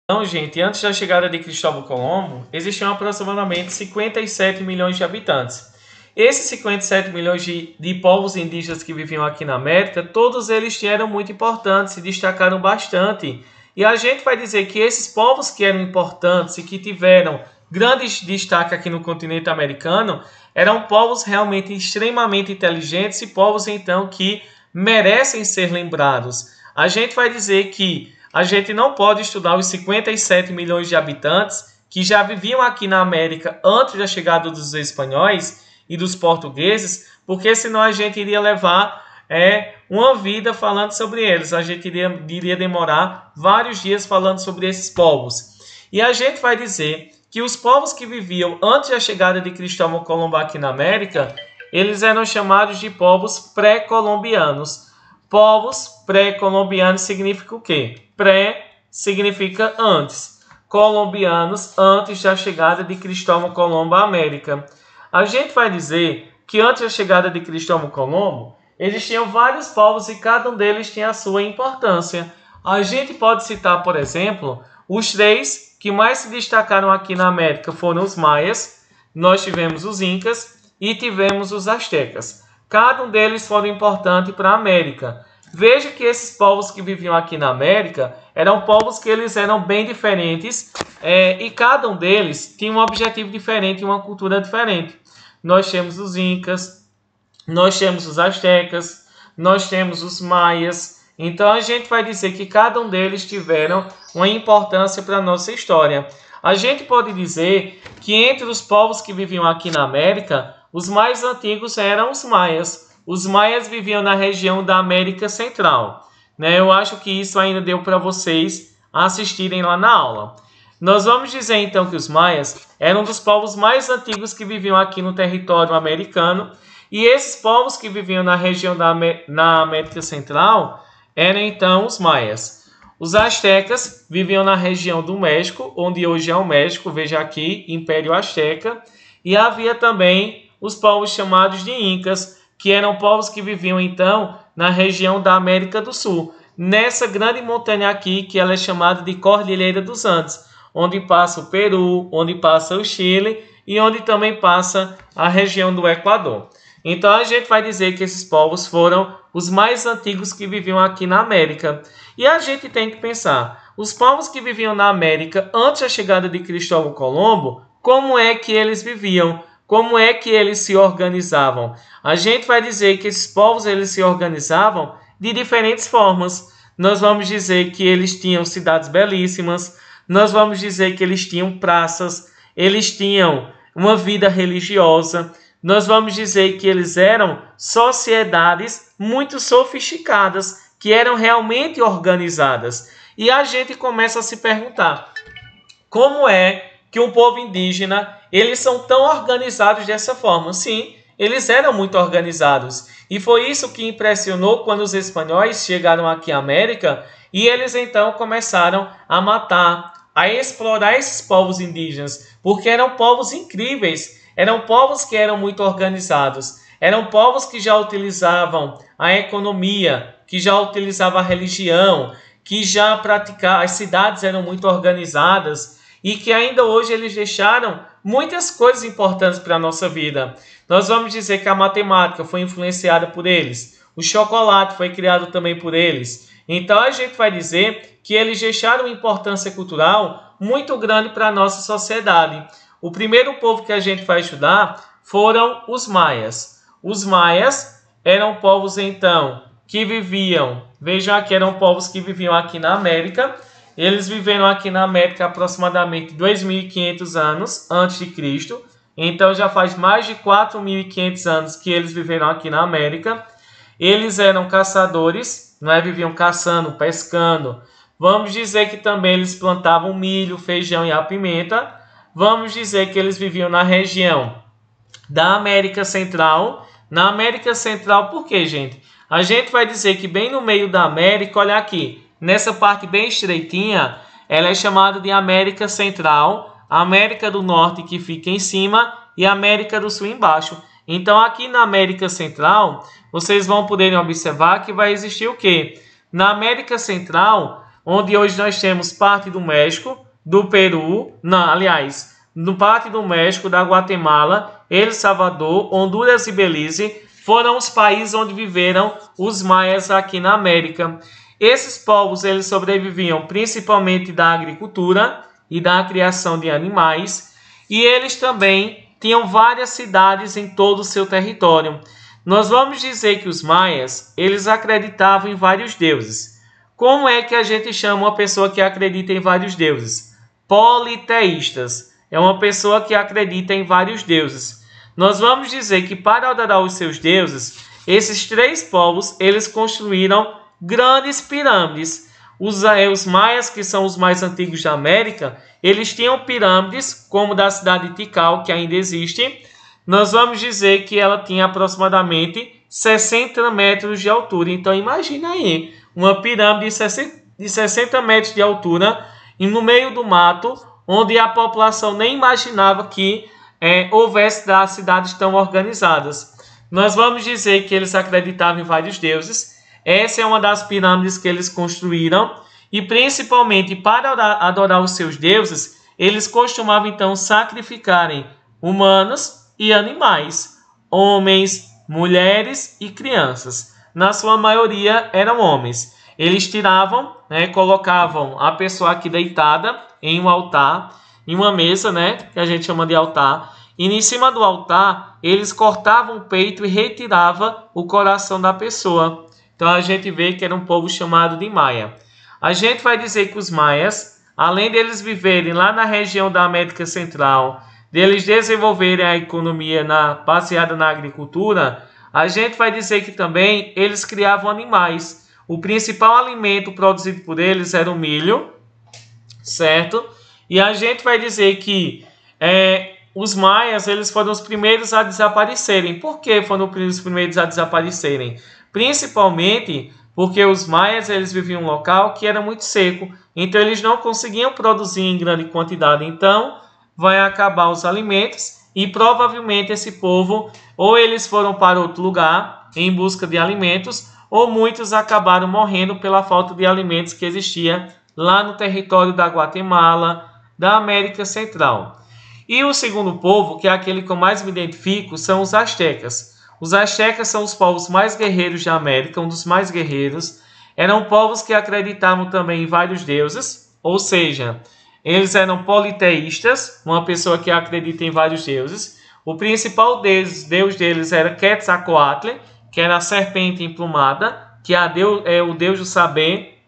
Então, gente, antes da chegada de Cristóvão Colombo, existiam aproximadamente 57 milhões de habitantes. Esses 57 milhões de povos indígenas que viviam aqui na América, todos eles eram muito importantes, se destacaram bastante. E a gente vai dizer que esses povos que eram importantes e que tiveram grandes destaque aqui no continente americano, eram povos realmente extremamente inteligentes e povos, então, que merecem ser lembrados. A gente vai dizer que a gente não pode estudar os 57 milhões de habitantes que já viviam aqui na América antes da chegada dos espanhóis e dos portugueses, porque senão a gente iria levar uma vida falando sobre eles. A gente iria demorar vários dias falando sobre esses povos. E a gente vai dizer que os povos que viviam antes da chegada de Cristóvão Colombo aqui na América, eles eram chamados de povos pré-colombianos. Povos pré-colombianos significa o quê? Pré significa antes. Colombianos, antes da chegada de Cristóvão Colombo à América. A gente vai dizer que antes da chegada de Cristóvão Colombo, existiam vários povos e cada um deles tinha a sua importância. A gente pode citar, por exemplo, os três que mais se destacaram aqui na América foram os maias, nós tivemos os incas e tivemos os astecas. Cada um deles foi importante para a América. Veja que esses povos que viviam aqui na América eram povos que eles eram bem diferentes e cada um deles tinha um objetivo diferente e uma cultura diferente. Nós temos os incas, nós temos os astecas, nós temos os maias. Então a gente vai dizer que cada um deles tiveram uma importância para a nossa história. A gente pode dizer que entre os povos que viviam aqui na América, os mais antigos eram os maias. Os maias viviam na região da América Central. Eu acho que isso ainda deu para vocês assistirem lá na aula. Nós vamos dizer então que os maias eram um dos povos mais antigos que viviam aqui no território americano. E esses povos que viviam na região na América Central eram então os maias. Os astecas viviam na região do México, onde hoje é o México, veja aqui, Império Azteca. E havia também os povos chamados de incas, que eram povos que viviam então na região da América do Sul, nessa grande montanha aqui, que ela é chamada de Cordilheira dos Andes, onde passa o Peru, onde passa o Chile e onde também passa a região do Equador. Então a gente vai dizer que esses povos foram os mais antigos que viviam aqui na América. E a gente tem que pensar, os povos que viviam na América antes da chegada de Cristóvão Colombo, como é que eles viviam? Como é que eles se organizavam? A gente vai dizer que esses povos eles se organizavam de diferentes formas. Nós vamos dizer que eles tinham cidades belíssimas, nós vamos dizer que eles tinham praças, eles tinham uma vida religiosa, nós vamos dizer que eles eram sociedades muito sofisticadas, que eram realmente organizadas. E a gente começa a se perguntar, como é que um povo indígena, eles são tão organizados dessa forma? Sim, eles eram muito organizados. E foi isso que impressionou quando os espanhóis chegaram aqui à América e eles então começaram a matar, a explorar esses povos indígenas, porque eram povos incríveis, eram povos que eram muito organizados, eram povos que já utilizavam a economia, que já utilizavam a religião, que já praticavam, as cidades eram muito organizadas, e que ainda hoje eles deixaram muitas coisas importantes para a nossa vida. Nós vamos dizer que a matemática foi influenciada por eles. O chocolate foi criado também por eles. Então a gente vai dizer que eles deixaram uma importância cultural muito grande para a nossa sociedade. O primeiro povo que a gente vai estudar foram os maias. Os maias eram povos então que viviam, vejam aqui, eram povos que viviam aqui na América. Eles viveram aqui na América aproximadamente 2.500 anos antes de Cristo. Então já faz mais de 4.500 anos que eles viveram aqui na América. Eles eram caçadores, viviam caçando, pescando. Vamos dizer que também eles plantavam milho, feijão e a pimenta. Vamos dizer que eles viviam na região da América Central. Na América Central, por quê, gente? A gente vai dizer que bem no meio da América, olha aqui, nessa parte bem estreitinha, ela é chamada de América Central, América do Norte que fica em cima e América do Sul embaixo. Então aqui na América Central, vocês vão poder observar que vai existir o quê? Na América Central onde hoje nós temos parte do México, do Peru, não, aliás, no parte do México, da Guatemala, El Salvador, Honduras e Belize, foram os países onde viveram os maias aqui na América. Esses povos eles sobreviviam principalmente da agricultura e da criação de animais, e eles também tinham várias cidades em todo o seu território. Nós vamos dizer que os maias, eles acreditavam em vários deuses. Como é que a gente chama uma pessoa que acredita em vários deuses? Politeístas. É uma pessoa que acredita em vários deuses. Nós vamos dizer que para adorar os seus deuses, esses três povos, eles construíram grandes pirâmides. Os maias, que são os mais antigos da América, eles tinham pirâmides, como da cidade de Tikal, que ainda existe. Nós vamos dizer que ela tinha aproximadamente 60 metros de altura. Então, imagina aí, uma pirâmide de 60 metros de altura, e no meio do mato, onde a população nem imaginava que houvesse das cidades tão organizadas. Nós vamos dizer que eles acreditavam em vários deuses. Essa é uma das pirâmides que eles construíram. E principalmente para adorar os seus deuses, eles costumavam então sacrificarem humanos e animais, homens, mulheres e crianças. Na sua maioria eram homens. Eles tiravam, colocavam a pessoa aqui deitada em um altar, em uma mesa, que a gente chama de altar. E em cima do altar, eles cortavam o peito e retiravam o coração da pessoa. Então a gente vê que era um povo chamado de Maia. A gente vai dizer que os maias, além deles viverem lá na região da América Central, deles desenvolverem a economia baseada na agricultura, a gente vai dizer que também eles criavam animais. O principal alimento produzido por eles era o milho, certo? E a gente vai dizer que os maias eles foram os primeiros a desaparecerem. Por que foram os primeiros a desaparecerem? Principalmente porque os maias eles viviam em um local que era muito seco. Então eles não conseguiam produzir em grande quantidade. Então vai acabar os alimentos e provavelmente esse povo ou eles foram para outro lugar em busca de alimentos ou muitos acabaram morrendo pela falta de alimentos que existia lá no território da Guatemala, da América Central. E o segundo povo, que é aquele que eu mais me identifico, são os astecas. Os astecas são os povos mais guerreiros da América, um dos mais guerreiros. Eram povos que acreditavam também em vários deuses, ou seja, eles eram politeístas, uma pessoa que acredita em vários deuses. O principal deus deles era Quetzalcoatl, que era a serpente emplumada, que é o deus do saber,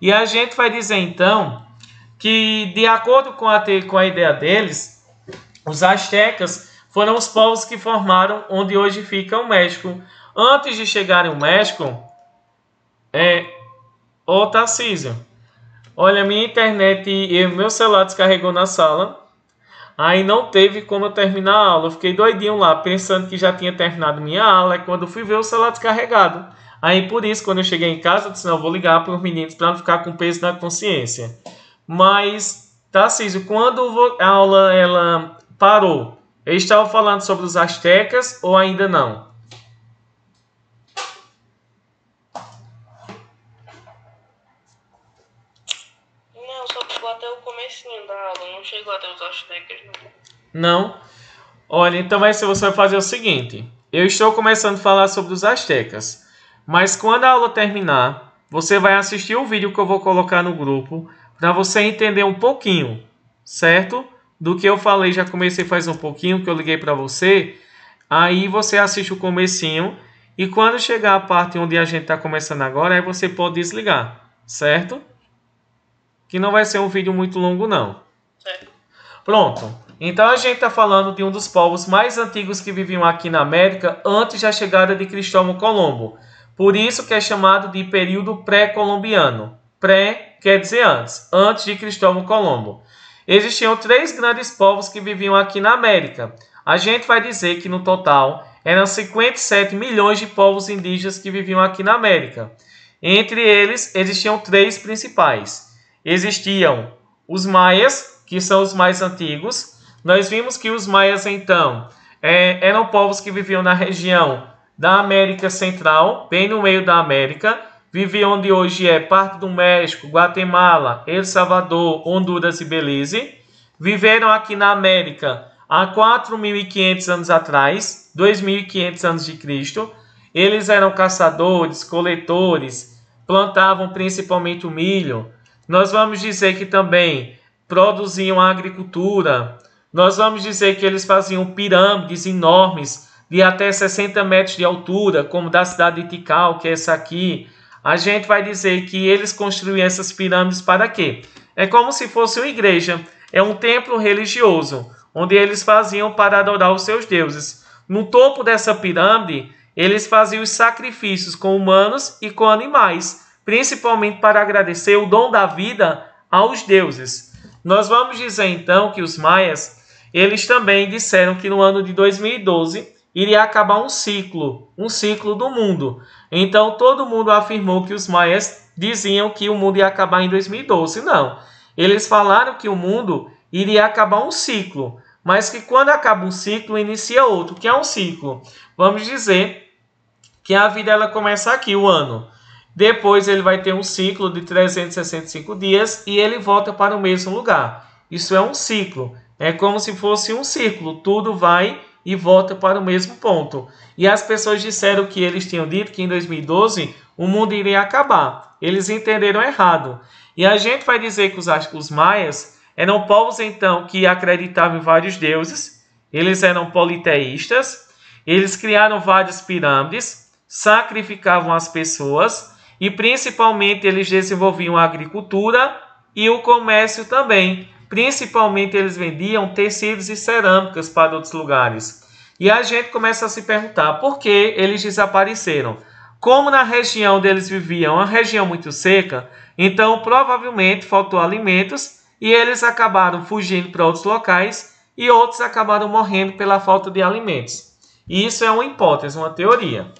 E a gente vai dizer então que, de acordo com a ideia deles, os astecas foram os povos que formaram onde hoje fica o México. Antes de chegarem ao México, Ô Tarcísio, olha, minha internet e meu celular descarregou na sala. Aí não teve como eu terminar a aula. Eu fiquei doidinho lá, pensando que já tinha terminado minha aula. E quando eu fui ver o celular descarregado. Aí por isso, quando eu cheguei em casa, eu disse, não, eu vou ligar para os meninos para não ficar com peso na consciência. Mas, Tarcísio, quando a aula ela parou, eles estavam falando sobre os astecas ou ainda não? Não, só chegou até o comecinho da aula, não chegou até os astecas, não. Não? Olha, então você vai fazer o seguinte. Eu estou começando a falar sobre os astecas. Mas quando a aula terminar, você vai assistir o vídeo que eu vou colocar no grupo para você entender um pouquinho, certo? Do que eu falei, já comecei faz um pouquinho, que eu liguei para você. Aí você assiste o comecinho e quando chegar a parte onde a gente está começando agora, aí você pode desligar, certo? Que não vai ser um vídeo muito longo, não. Certo. Pronto. Então a gente está falando de um dos povos mais antigos que viviam aqui na América antes da chegada de Cristóvão Colombo. Por isso que é chamado de período pré-colombiano. Pré quer dizer antes de Cristóvão Colombo. Existiam 3 grandes povos que viviam aqui na América. A gente vai dizer que no total eram 57 milhões de povos indígenas que viviam aqui na América. Entre eles existiam 3 principais. Existiam os maias, que são os mais antigos. Nós vimos que os maias então eram povos que viviam na região da América Central, bem no meio da América. viviam onde hoje é parte do México, Guatemala, El Salvador, Honduras e Belize. Viveram aqui na América há 4.500 anos atrás, 2.500 anos de Cristo. Eles eram caçadores, coletores, plantavam principalmente o milho. Nós vamos dizer que também produziam a agricultura. Nós vamos dizer que eles faziam pirâmides enormes de até 60 metros de altura, como da cidade de Tikal, que é essa aqui. A gente vai dizer que eles construíam essas pirâmides para quê? É como se fosse uma igreja, é um templo religioso, onde eles faziam para adorar os seus deuses. No topo dessa pirâmide, eles faziam os sacrifícios com humanos e com animais, principalmente para agradecer o dom da vida aos deuses. Nós vamos dizer então que os maias, eles também disseram que no ano de 2012 iria acabar um ciclo do mundo. Então todo mundo afirmou que os maias diziam que o mundo ia acabar em 2012. Não, eles falaram que o mundo iria acabar um ciclo, mas que quando acaba um ciclo, inicia outro. O que é um ciclo? Vamos dizer que a vida ela começa aqui, o ano. Depois ele vai ter um ciclo de 365 dias e ele volta para o mesmo lugar. Isso é um ciclo. É como se fosse um círculo. Tudo vai e volta para o mesmo ponto. E as pessoas disseram que eles tinham dito que em 2012 o mundo iria acabar. Eles entenderam errado. E a gente vai dizer que os maias eram povos então que acreditavam em vários deuses. Eles eram politeístas. Eles criaram várias pirâmides, sacrificavam as pessoas e principalmente eles desenvolviam a agricultura e o comércio também. Principalmente eles vendiam tecidos e cerâmicas para outros lugares. E a gente começa a se perguntar por que eles desapareceram. Como na região onde eles viviam, uma região muito seca, então provavelmente faltou alimentos e eles acabaram fugindo para outros locais e outros acabaram morrendo pela falta de alimentos. E isso é uma hipótese, uma teoria.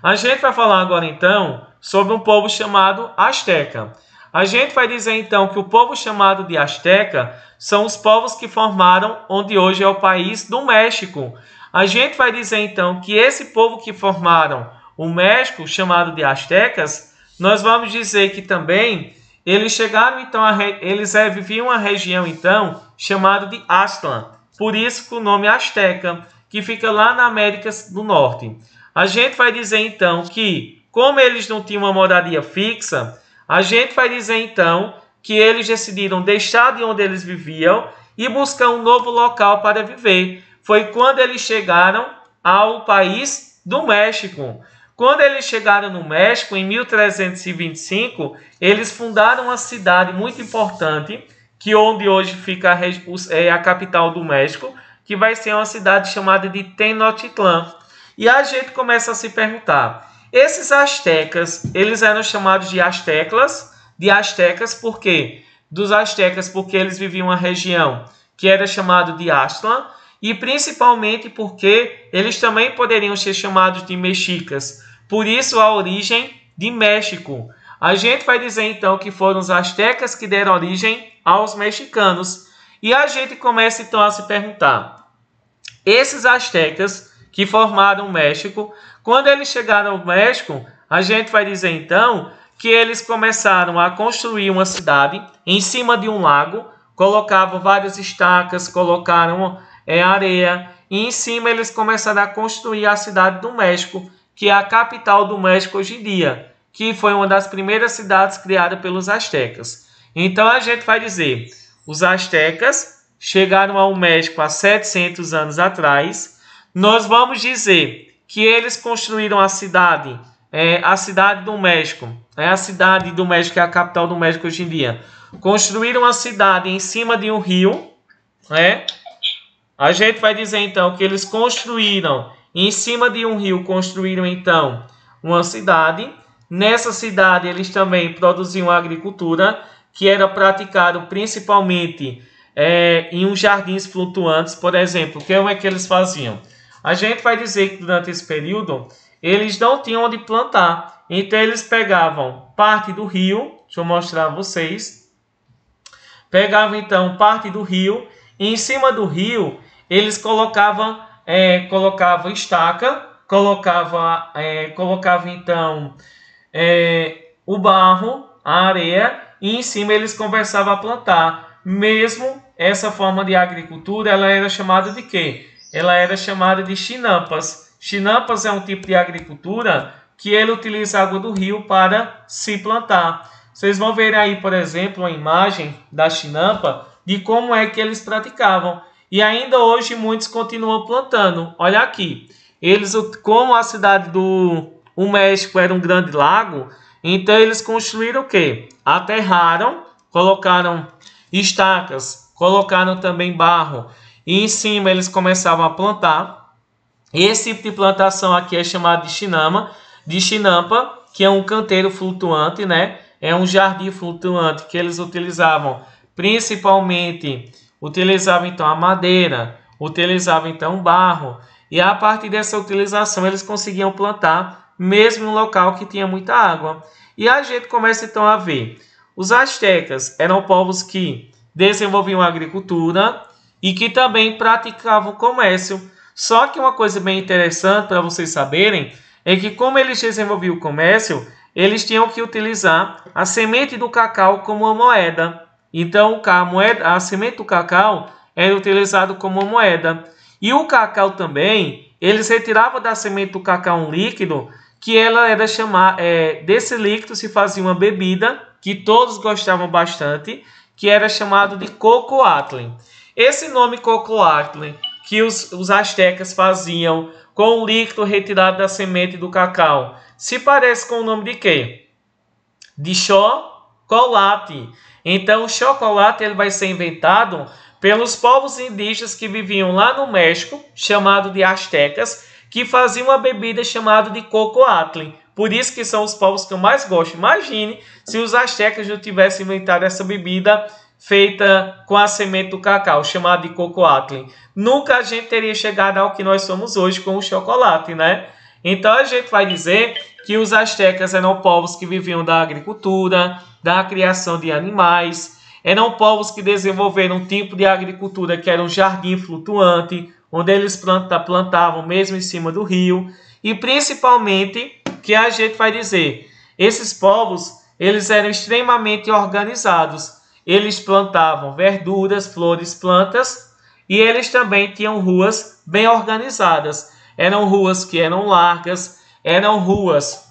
A gente vai falar agora então sobre um povo chamado Azteca. A gente vai dizer então que o povo chamado de Azteca são os povos que formaram onde hoje é o país do México. A gente vai dizer então que esse povo que formaram o México, chamado de Aztecas, nós vamos dizer que também eles chegaram então eles viviam uma região então chamada de Aztlán. Por isso que o nome Azteca, que fica lá na América do Norte. A gente vai dizer então que como eles não tinham uma moradia fixa, a gente vai dizer então que eles decidiram deixar de onde eles viviam e buscar um novo local para viver. Foi quando eles chegaram ao país do México. Quando eles chegaram no México, em 1325, eles fundaram uma cidade muito importante, que onde hoje fica a capital do México, que vai ser uma cidade chamada de Tenochtitlán. E a gente começa a se perguntar, esses astecas, eles eram chamados de astecas por quê? Dos astecas porque eles viviam uma região que era chamada de Aztlán, e principalmente porque eles também poderiam ser chamados de mexicas. Por isso a origem de México. A gente vai dizer então que foram os astecas que deram origem aos mexicanos. E a gente começa então a se perguntar, esses astecas que formaram o México, quando eles chegaram ao México, a gente vai dizer então que eles começaram a construir uma cidade em cima de um lago, colocavam várias estacas, colocaram areia, e em cima eles começaram a construir a cidade do México, que é a capital do México hoje em dia, que foi uma das primeiras cidades criadas pelos astecas. Então a gente vai dizer, os astecas chegaram ao México há 700 anos atrás. Nós vamos dizer que eles construíram a cidade do México, a cidade do México, que é a capital do México hoje em dia. Construíram a cidade em cima de um rio, A gente vai dizer então que eles construíram em cima de um rio, construíram então uma cidade. Nessa cidade eles também produziam agricultura, que era praticado principalmente em uns jardins flutuantes, por exemplo. Como é que eles faziam? A gente vai dizer que durante esse período eles não tinham onde plantar, então eles pegavam parte do rio, deixa eu mostrar a vocês, pegavam então parte do rio, e em cima do rio eles colocavam estaca, colocavam então o barro, a areia, e em cima eles começavam a plantar. Mesmo essa forma de agricultura, ela era chamada de quê? Ela era chamada de chinampas. Chinampas é um tipo de agricultura que ele utiliza a água do rio para se plantar. Vocês vão ver aí, por exemplo, uma imagem da chinampa de como é que eles praticavam. E ainda hoje muitos continuam plantando. Olha aqui, eles, como a cidade o México era um grande lago, então eles construíram o quê? Aterraram, colocaram estacas, colocaram também barro e em cima eles começavam a plantar. Esse tipo de plantação aqui é chamado de chinampa, que é um canteiro flutuante, né? É um jardim flutuante que eles utilizavam, principalmente, utilizavam então a madeira, utilizavam então o barro, e a partir dessa utilização eles conseguiam plantar, mesmo em um local que tinha muita água. E a gente começa então a ver, os astecas eram povos que desenvolviam a agricultura e que também praticavam comércio. Só que uma coisa bem interessante para vocês saberem é que como eles desenvolviam o comércio, eles tinham que utilizar a semente do cacau como uma moeda. Então a semente do cacau era utilizada como uma moeda. E o cacau também, eles retiravam da semente do cacau um líquido, que ela era desse líquido se fazia uma bebida, que todos gostavam bastante, que era chamado de cocoatl. Esse nome cocoatl, que os astecas faziam com o líquido retirado da semente do cacau, se parece com o nome de quê? De chocolate. Então, o chocolate ele vai ser inventado pelos povos indígenas que viviam lá no México, chamado de astecas, que faziam uma bebida chamada de cocoatl. Por isso que são os povos que eu mais gosto. Imagine se os astecas não tivessem inventado essa bebida feita com a semente do cacau, chamada de cocoatl. Nunca a gente teria chegado ao que nós somos hoje com o chocolate, né? Então a gente vai dizer que os astecas eram povos que viviam da agricultura, da criação de animais, eram povos que desenvolveram um tipo de agricultura que era um jardim flutuante, onde eles plantavam mesmo em cima do rio, e principalmente, que a gente vai dizer, esses povos, eles eram extremamente organizados, eles plantavam verduras, flores, plantas, e eles também tinham ruas bem organizadas, eram ruas que eram largas, eram ruas...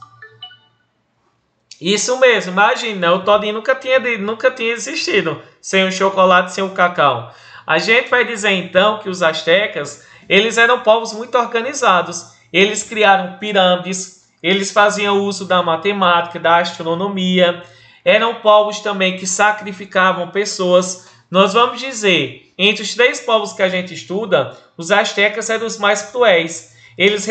Isso mesmo, imagina, o todinho nunca tinha existido sem o chocolate, sem o cacau. A gente vai dizer então que os astecas, eles eram povos muito organizados. Eles criaram pirâmides, eles faziam uso da matemática, da astronomia. Eram povos também que sacrificavam pessoas. Nós vamos dizer, entre os 3 povos que a gente estuda, os astecas eram os mais cruéis. Eles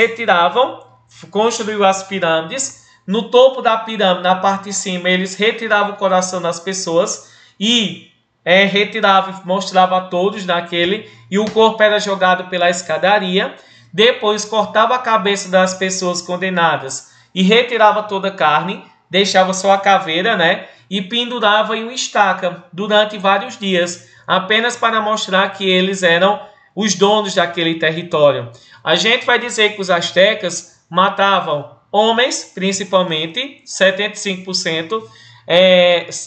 construíam as pirâmides. No topo da pirâmide, na parte de cima, eles retiravam o coração das pessoas e retirava e mostrava a todos naquele, e o corpo era jogado pela escadaria. Depois cortava a cabeça das pessoas condenadas e retirava toda a carne, deixava só a caveira, né? E pendurava em uma estaca durante vários dias, apenas para mostrar que eles eram os donos daquele território. A gente vai dizer que os astecas matavam homens, principalmente, 75%.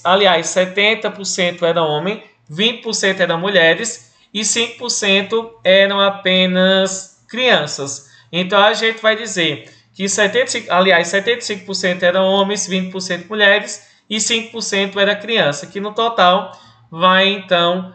Aliás, 70% eram homens, 20% eram mulheres e 5% eram apenas crianças. Então, a gente vai dizer que 75% eram homens, 20% mulheres e 5% era criança, que no total vai, então,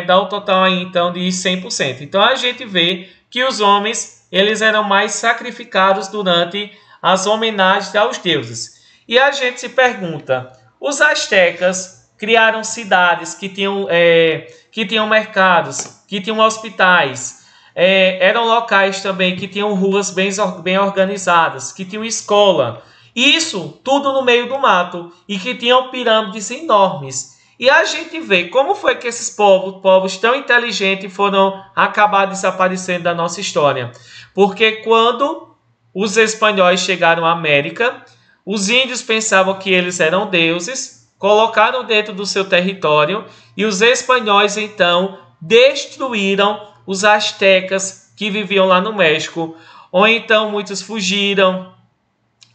dar o total aí, então, de 100%. Então, a gente vê que os homens, eles eram mais sacrificados durante as homenagens aos deuses. E a gente se pergunta, os astecas criaram cidades que tinham mercados, que tinham hospitais, eram locais também que tinham ruas bem organizadas, que tinham escola. Isso tudo no meio do mato e que tinham pirâmides enormes. E a gente vê como foi que esses povos tão inteligentes foram acabar desaparecendo da nossa história. Porque quando os espanhóis chegaram à América, os índios pensavam que eles eram deuses, colocaram dentro do seu território e os espanhóis então destruíram os astecas que viviam lá no México. Ou então muitos fugiram,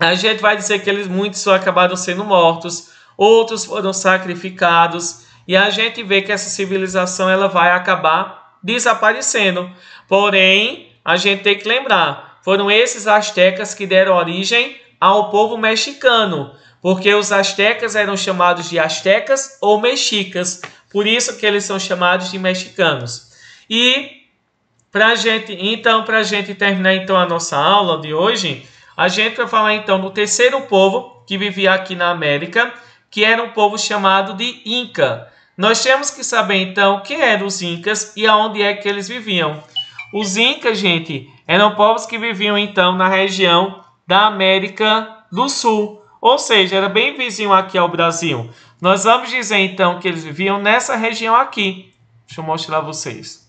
a gente vai dizer que muitos acabaram sendo mortos, outros foram sacrificados, e a gente vê que essa civilização ela vai acabar desaparecendo. Porém, a gente tem que lembrar, foram esses astecas que deram origem ao povo mexicano, porque os astecas eram chamados de astecas ou mexicas, por isso que eles são chamados de mexicanos. E para a gente terminar então a nossa aula de hoje, a gente vai falar então do terceiro povo que vivia aqui na América, que era um povo chamado de Inca. Nós temos que saber então quem eram os Incas e aonde é que eles viviam. Os Incas, gente, eram povos que viviam então na região da América do Sul, ou seja, era bem vizinho aqui ao Brasil. Nós vamos dizer então que eles viviam nessa região aqui. Deixa eu mostrar a vocês.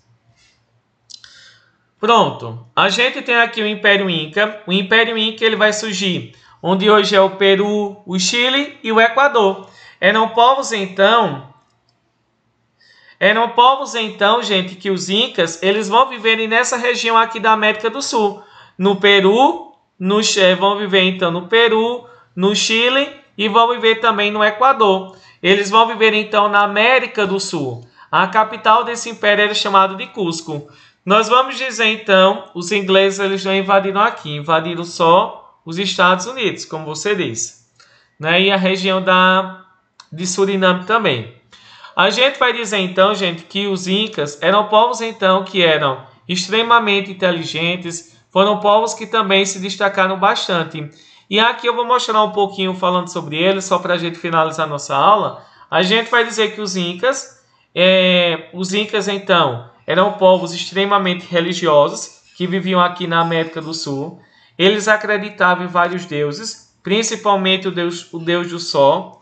Pronto, a gente tem aqui o Império Inca. O Império Inca ele vai surgir onde hoje é o Peru, o Chile e o Equador. Eram povos então, gente, que os Incas eles vão viverem nessa região aqui da América do Sul. No Peru, vão viver então no Peru, no Chile e vão viver também no Equador. Eles vão viver então na América do Sul. A capital desse império era chamada de Cusco. Nós vamos dizer então, os ingleses eles não invadiram aqui, invadiram só os Estados Unidos, como você disse, né? E a região de Suriname também. A gente vai dizer então, gente, que os Incas eram povos então que eram extremamente inteligentes, foram povos que também se destacaram bastante. E aqui eu vou mostrar um pouquinho falando sobre eles, só para a gente finalizar nossa aula. A gente vai dizer que os Incas então eram povos extremamente religiosos que viviam aqui na América do Sul. Eles acreditavam em vários deuses, principalmente o Deus do Sol.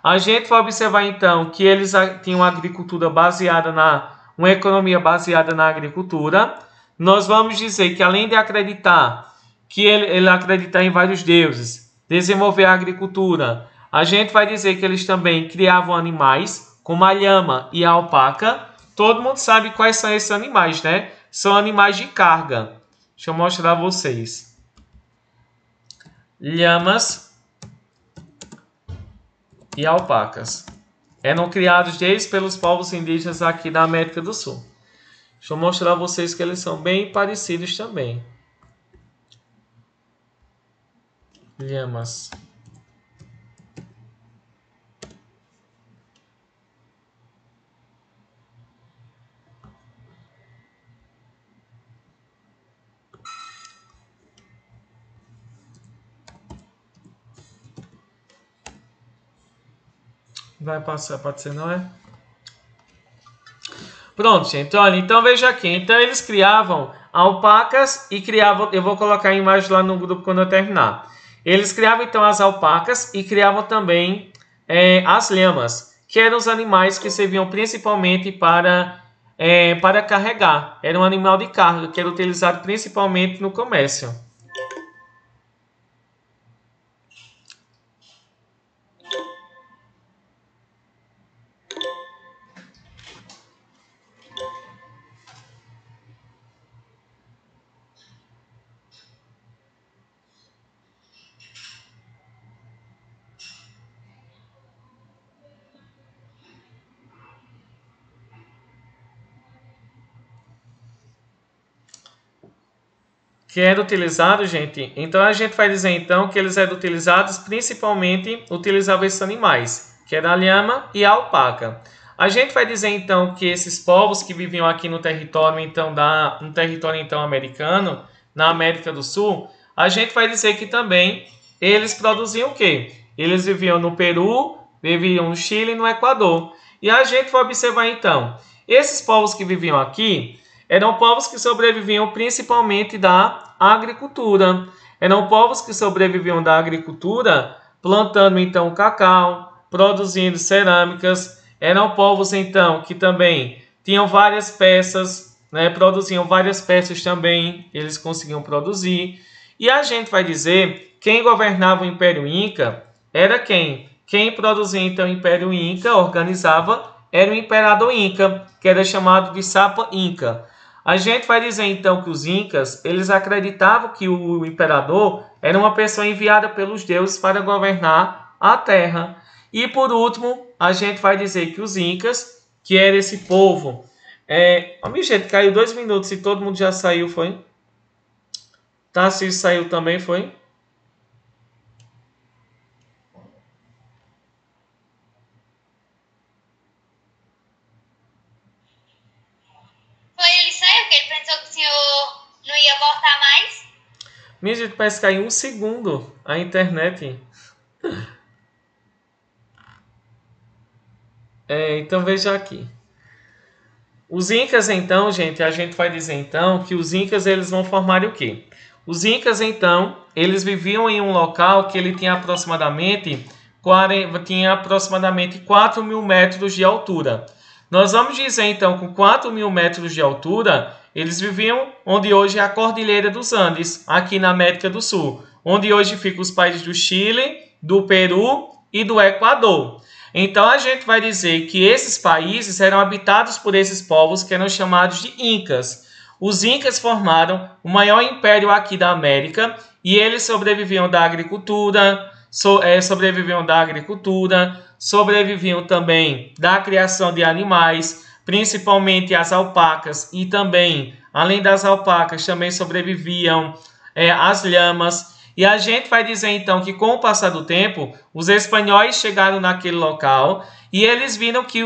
A gente vai observar então que eles tinham uma agricultura uma economia baseada na agricultura. Nós vamos dizer que além de acreditar ele acreditar em vários deuses, desenvolver a agricultura, a gente vai dizer que eles também criavam animais, como a lhama e a alpaca. Todo mundo sabe quais são esses animais, né? São animais de carga. Deixa eu mostrar a vocês. Lhamas e alpacas. Eram criados desde pelos povos indígenas aqui da América do Sul. Deixa eu mostrar a vocês que eles são bem parecidos também. Lhamas. Vai passar, pode ser, não é? Pronto, gente. Olha, então veja aqui. Então eles criavam alpacas e criavam... Eu vou colocar a imagem lá no grupo quando eu terminar. Eles criavam então as alpacas e criavam também as lhamas, que eram os animais que serviam principalmente para carregar. Era um animal de carga que era utilizado principalmente no comércio. Que era utilizado, gente, então a gente vai dizer então que eles eram utilizados principalmente, utilizavam esses animais, que era a lhama e a alpaca. A gente vai dizer então que esses povos que viviam aqui no território então americano, na América do Sul, a gente vai dizer que também eles produziam o quê? Eles viviam no Peru, viviam no Chile e no Equador. E a gente vai observar então, esses povos que viviam aqui eram povos que sobreviviam principalmente da agricultura. Eram povos que sobreviviam da agricultura, plantando então cacau, produzindo cerâmicas. Eram povos então que também tinham várias peças, né? Produziam várias peças também, eles conseguiam produzir. E a gente vai dizer, quem governava o Império Inca era quem? Quem produzia então o Império Inca, organizava, era o Imperador Inca, que era chamado de Sapa Inca. A gente vai dizer então que os Incas, eles acreditavam que o imperador era uma pessoa enviada pelos deuses para governar a terra. E por último, a gente vai dizer que os Incas, que era esse povo... gente, caiu 2 minutos e todo mundo já saiu, foi? Tarcísio saiu também, foi? Foi, ele saiu, porque ele pensou que o senhor não ia voltar mais. Minha gente, parece que caiu 1 segundo a internet. Então veja aqui. Os Incas, então, gente, a gente vai dizer então que os Incas eles vão formar o quê? Os Incas, então, eles viviam em um local que ele tinha aproximadamente 4.000 metros de altura. Nós vamos dizer, então, com 4.000 metros de altura, eles viviam onde hoje é a Cordilheira dos Andes, aqui na América do Sul, onde hoje ficam os países do Chile, do Peru e do Equador. Então a gente vai dizer que esses países eram habitados por esses povos que eram chamados de Incas. Os Incas formaram o maior império aqui da América e eles sobreviviam da agricultura, sobreviviam também da criação de animais, principalmente as alpacas, e também, além das alpacas, também sobreviviam as lhamas. E a gente vai dizer então que com o passar do tempo, os espanhóis chegaram naquele local e eles viram que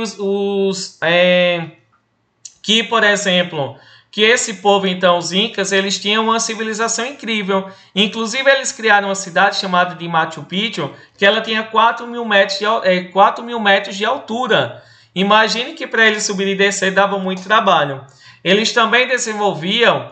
por exemplo, que esse povo, então, os Incas, eles tinham uma civilização incrível. Inclusive, eles criaram uma cidade chamada de Machu Picchu, que ela tinha 4.000 metros de altura. Imagine que para eles subir e descer dava muito trabalho. Eles também desenvolviam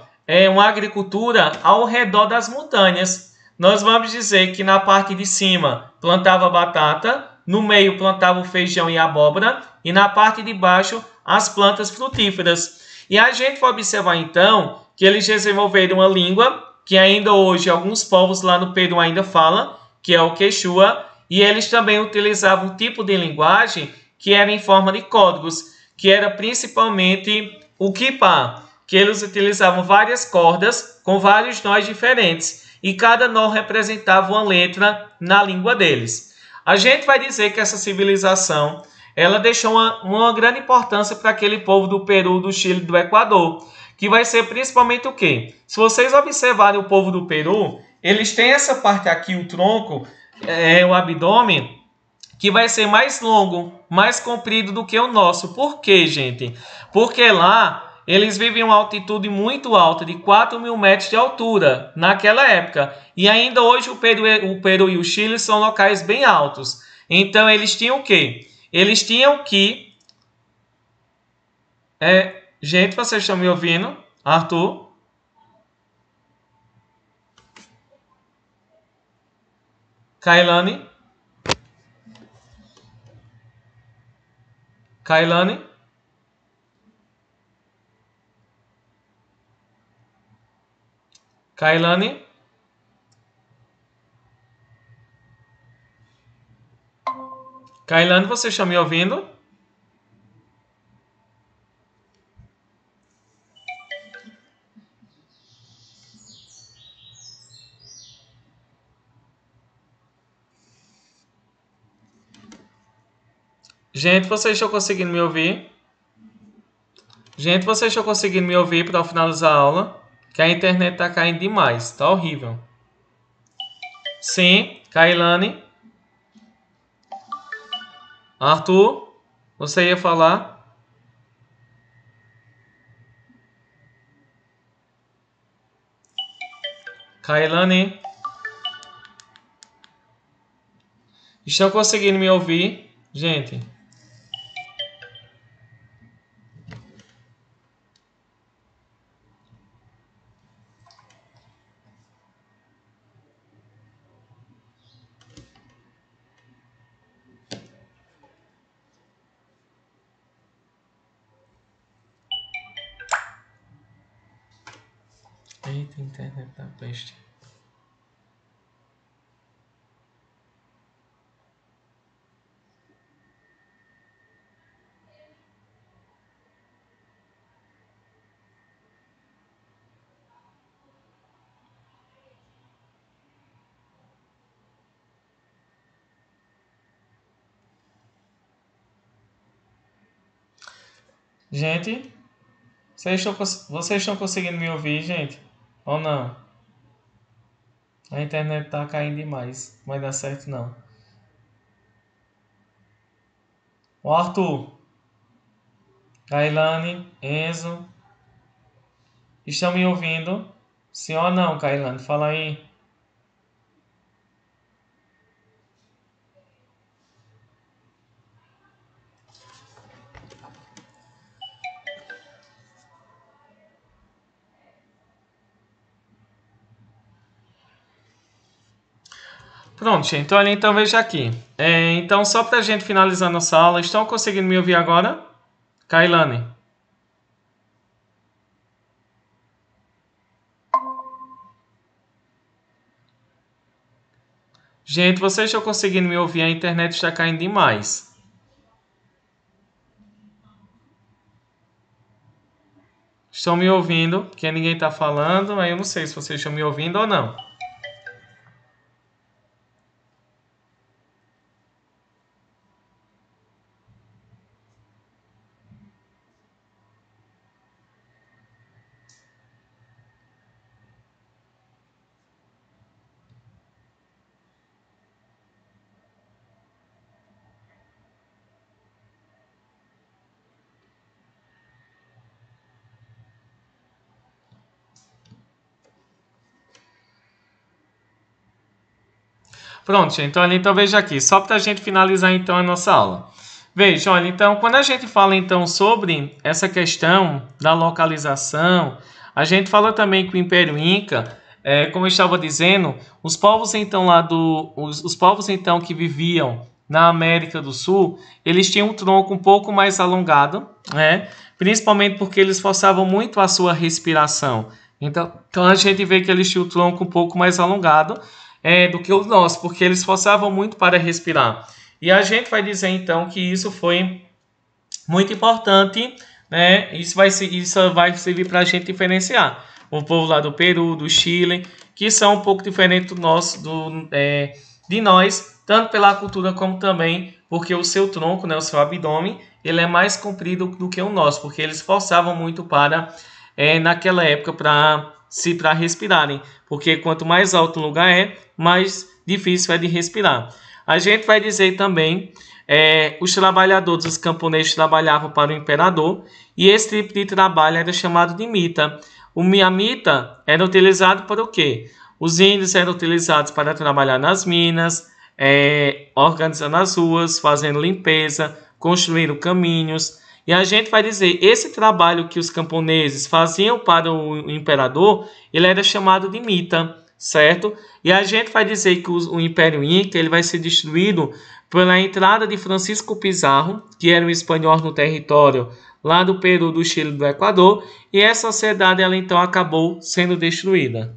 uma agricultura ao redor das montanhas. Nós vamos dizer que na parte de cima plantava batata, no meio plantava o feijão e a abóbora, e na parte de baixo as plantas frutíferas. E a gente vai observar então que eles desenvolveram uma língua que ainda hoje alguns povos lá no Peru ainda falam, que é o Quechua, e eles também utilizavam um tipo de linguagem que era em forma de códigos, que era principalmente o quipa, que eles utilizavam várias cordas com vários nós diferentes, e cada nó representava uma letra na língua deles. A gente vai dizer que essa civilização ela deixou uma grande importância para aquele povo do Peru, do Chile e do Equador, que vai ser principalmente o quê? Se vocês observarem o povo do Peru, eles têm essa parte aqui, o tronco, o abdômen, que vai ser mais longo, mais comprido do que o nosso. Por quê, gente? Porque lá eles vivem em uma altitude muito alta, de 4.000 metros de altura, naquela época. E ainda hoje o Peru e o Chile são locais bem altos. Então eles tinham o quê? Eles tinham que... Gente, vocês estão me ouvindo? Arthur? Kailane? Kailane? Kailane? Kailane, vocês estão me ouvindo? Gente, vocês estão conseguindo me ouvir? Gente, vocês estão conseguindo me ouvir para finalizar a aula? Que a internet está caindo demais, tá horrível. Sim, Kailane? Arthur? Você ia falar? Kailane? Estão conseguindo me ouvir? Gente. Eita, internet da peste. Gente, vocês estão conseguindo me ouvir, gente? Ou não? A internet tá caindo demais. Não vai dar certo, não. O Arthur, Kailane, Enzo, estão me ouvindo? Sim ou não, Kailane? Fala aí. Pronto, gente. Olha, então veja aqui. Então, só para a gente finalizar nossa aula, estão conseguindo me ouvir agora? Kailane? Gente, vocês estão conseguindo me ouvir? A internet está caindo demais. Estão me ouvindo? Porque ninguém está falando, mas eu não sei se vocês estão me ouvindo ou não. Pronto, gente. Olha, então veja aqui. Só para a gente finalizar então a nossa aula. Veja, olha, então, quando a gente fala então sobre essa questão da localização, a gente fala também que o Império Inca, como eu estava dizendo, os povos então os povos então que viviam na América do Sul, eles tinham um tronco um pouco mais alongado, né? Principalmente porque eles forçavam muito a sua respiração. Então a gente vê que eles tinham o tronco um pouco mais alongado do que o nosso, porque eles forçavam muito para respirar. E a gente vai dizer então que isso foi muito importante, né? Isso vai servir para a gente diferenciar o povo lá do Peru, do Chile, que são um pouco diferentes do nosso, de nós, tanto pela cultura como também porque o seu tronco, né, o seu abdômen, ele é mais comprido do que o nosso, porque eles forçavam muito para naquela época para respirarem, porque quanto mais alto o lugar mais difícil é de respirar. A gente vai dizer também, os trabalhadores, os camponeses trabalhavam para o imperador, e esse tipo de trabalho era chamado de mita. A mita era utilizado para o quê? Os índios eram utilizados para trabalhar nas minas, organizando as ruas, fazendo limpeza, construindo caminhos. E a gente vai dizer, esse trabalho que os camponeses faziam para o imperador, ele era chamado de mita, certo? E a gente vai dizer que o Império Inca ele vai ser destruído pela entrada de Francisco Pizarro, que era um espanhol no território lá do Peru, do Chile e do Equador, e essa sociedade ela então acabou sendo destruída.